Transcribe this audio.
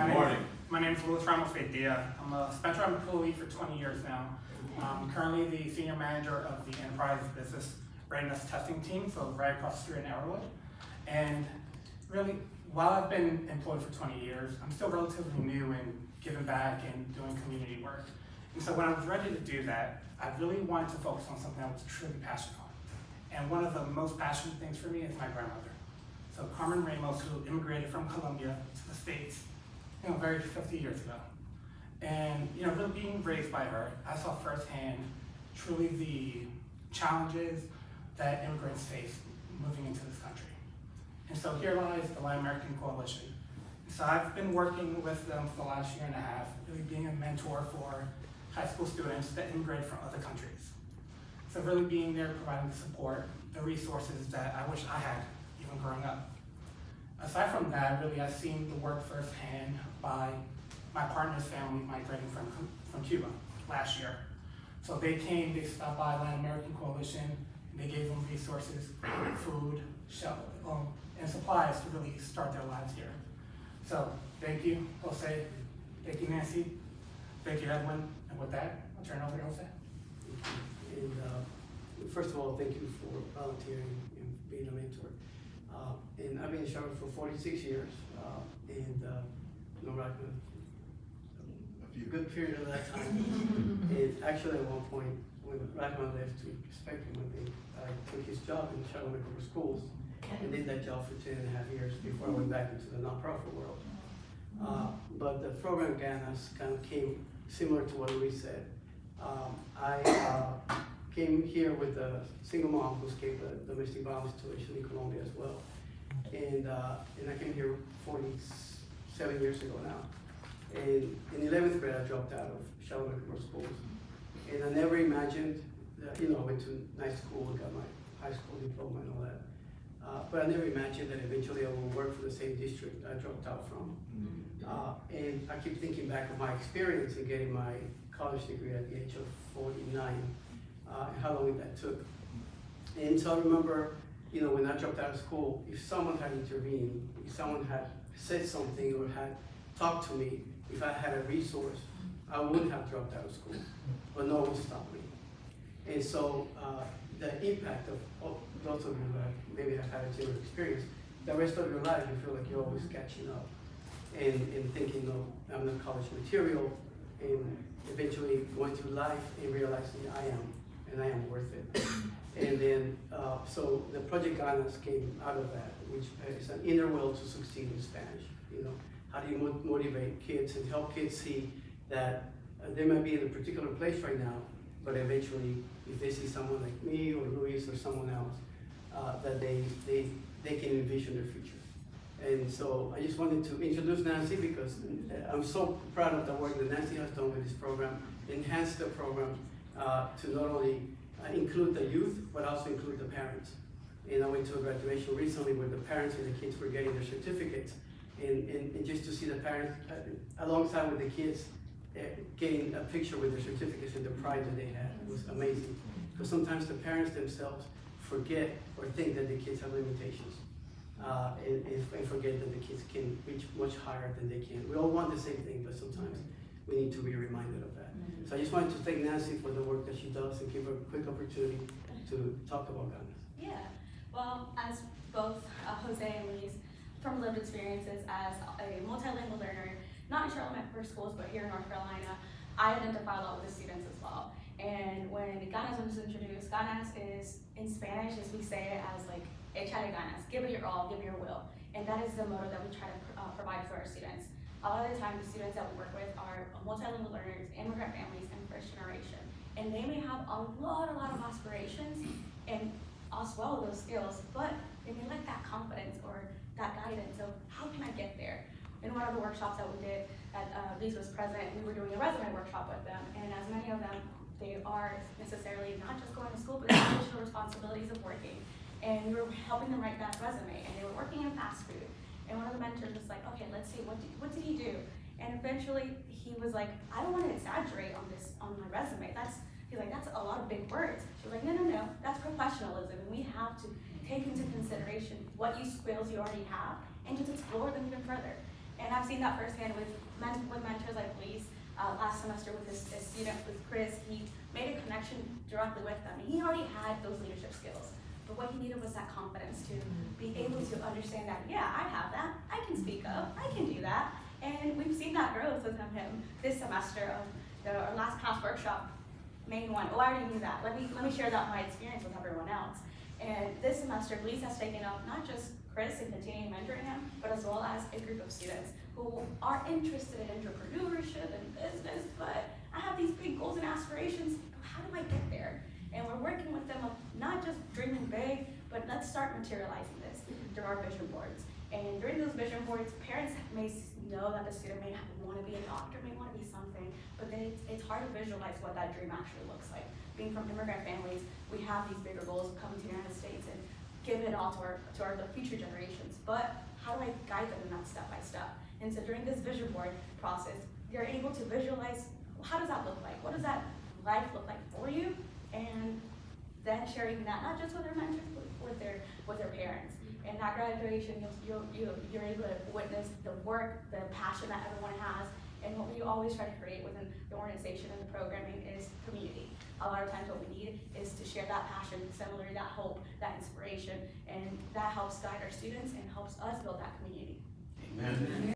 morning. My name is Luis Ramos Veitia. I'm a Spectrum employee for 20 years now. I'm currently the senior manager of the Enterprise Business Readiness Testing Team, so right across the street in Arrowwood. And really, while I've been employed for 20 years, I'm still relatively new in giving back and doing community work. And so when I was ready to do that, I really wanted to focus on something I was truly passionate on. And one of the most passionate things for me is my grandmother. So Carmen Ramos, who immigrated from Colombia to the States, very 50 years ago. And really being raised by her, I saw firsthand truly the challenges that immigrants face moving into this country. And so here lies the Latin American Coalition. So I've been working with them for the last year and a half, really being a mentor for high school students that immigrate from other countries. So really being there, providing the support, the resources that I wish I had even growing up. Aside from that, really I've seen the work firsthand by my partner's family migrating from Cuba last year. So they stopped by Latin American Coalition, and they gave them resources, food, shelter, and supplies to really start their lives here. So thank you, Jose. Thank you, Nancy. Thank you, Edwin. And with that, I'll turn it over to Jose. And first of all, thank you for volunteering and being a mentor. And I've been in Charlotte for 46 years, a good period of that time. And actually, at one point, when Rahman left to Spectrum, I took his job in Charlotte Mecklenburg Schools and did that job for 10.5 years before I went back into the nonprofit world. But the program Ganas kind of came similar to what Luis said. I came here with a single mom who escaped a domestic violence situation in Colombia as well. And I came here 47 years ago now. And in 11th grade, I dropped out of Charlotte Mecklenburg Schools. And I never imagined that, I went to nice school, got my high school diploma and all that. But I never imagined that eventually I would work for the same district I dropped out from. And I keep thinking back of my experience in getting my college degree at the age of 49, and how long that took. And so I remember, when I dropped out of school, if someone had intervened, if someone had said something or had talked to me, if I had a resource, I wouldn't have dropped out of school, but no one stopped me. And so the impact of those of you that maybe have had a similar experience, the rest of your life, you feel like you're always catching up and thinking, no, I'm not college material, and eventually going through life and realizing I am worth it. And then, so the Project Ganas came out of that, which is an inner will to succeed in Spanish. How do you motivate kids and help kids see that they might be in a particular place right now, but eventually, if they see someone like me or Luis or someone else, that they can envision their future. And so I just wanted to introduce Nancy because I'm so proud of the work that Nancy has done with this program, enhance the program to not only include the youth, but also include the parents. And I went to a graduation recently where the parents and the kids were getting their certificates. And just to see the parents alongside with the kids getting a picture with their certificates and the pride that they had was amazing. Because sometimes the parents themselves forget or think that the kids have limitations. And forget that the kids can reach much higher than they can. We all want the same thing, but sometimes we need to be reminded of that. So I just wanted to thank Nancy for the work that she does and give her a quick opportunity to talk about Ganas. Yeah, well, as both Jose and Luis, from lived experiences as a multilingual learner, not in Charlotte Mecklenburg Schools, but here in North Carolina, I identify a lot with the students as well. And when Ganas was introduced, Ganas is, in Spanish, as we say it as like, echale ganas, give it your all, give it your will. And that is the motto that we try to provide for our students. A lot of the time, the students that we work with are multilingual learners, immigrant families, and first generation. And they may have a lot of aspirations and as well those skills, but they may lack that confidence or that guidance of how can I get there? In one of the workshops that we did that Liz was present, we were doing a resume workshop with them, and as many of them, they are necessarily not just going to school, but there's additional responsibilities of working. And we were helping them write that resume, and they were working in fast food. And one of the mentors was like, okay, let's see, what did he do? And eventually he was like, I don't want to exaggerate on my resume. He's like, that's a lot of big words. She was like, no, that's professionalism. And we have to take into consideration what skills you already have and just explore them even further. And I've seen that firsthand with mentors like Luis. Last semester with his student, with Chris, he made a connection directly with them. He already had those leadership skills, but what he needed was that confidence to be able to understand that, yeah, I have that, I can speak up, I can do that. And we've seen that growth with him this semester of our last past workshop, main one. Oh, I already knew that. Let me share that my experience with everyone else. And this semester, Luis has taken up not just Chris and continuing mentoring him, but as well as a group of students who are interested in entrepreneurship and business, but I have these big goals and aspirations. How do I get there? And we're working with them of not just dreaming big, but let's start materializing this through our vision boards. And during those vision boards, parents may know that the student may want to be a doctor, may want to be something, but then it's hard to visualize what that dream actually looks like. Being from immigrant families, we have these bigger goals of coming to the United States and give it all to our future generations. But how do I guide them in that step by step? And so during this vision board process, you're able to visualize, how does that look like? What does that life look like for you? And then sharing that not just with their mentors, but with their parents. And that graduation, you're able to witness the work, the passion that everyone has. And what we always try to create within the organization and the programming is community. A lot of times what we need is to share that passion, similarly that hope, that inspiration, and that helps guide our students and helps us build that community. Amen.